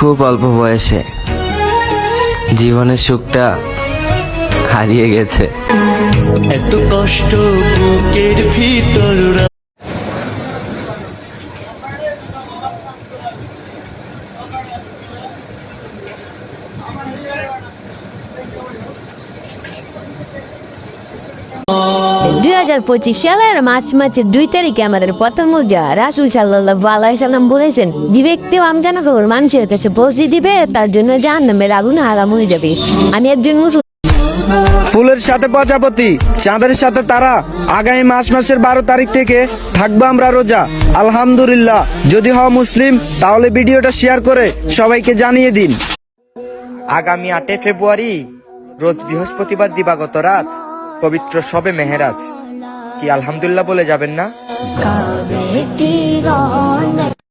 খুব অল্প বয়সে জীবনের সুখটা হারিয়ে গেছে। এত কষ্ট বুকের ভিতর 2025 সালের মার্চ মাসের 2 তারিখে আমাদের প্রথম রোজা রাসূল সাল্লাল্লাহু আলাইহি সাল্লাম বলেছেন, যে ব্যক্তি রমজান খবর মানুষের কাছে পৌঁছে দিবে তার জন্য জাহান্নামের আগুন হারাম হয়ে যাবে। আমি একজন মুসলিম। ফুলের সাথে প্রজাপতি, চাঁদের সাথে তারা। আগামী মাসের 12 তারিখ থেকে থাকবো আমরা রোজা, আলহামদুলিল্লাহ। যদি হও মুসলিম তাহলে ভিডিওটা শেয়ার করে সবাইকে জানিয়ে দিন। আগামী 8 ফেব্রুয়ারি রোজ বৃহস্পতিবার দিবাগত রাত পবিত্র শবে মেহেরাজ। কি আলহামদুলিল্লাহ বলে যাবেন না?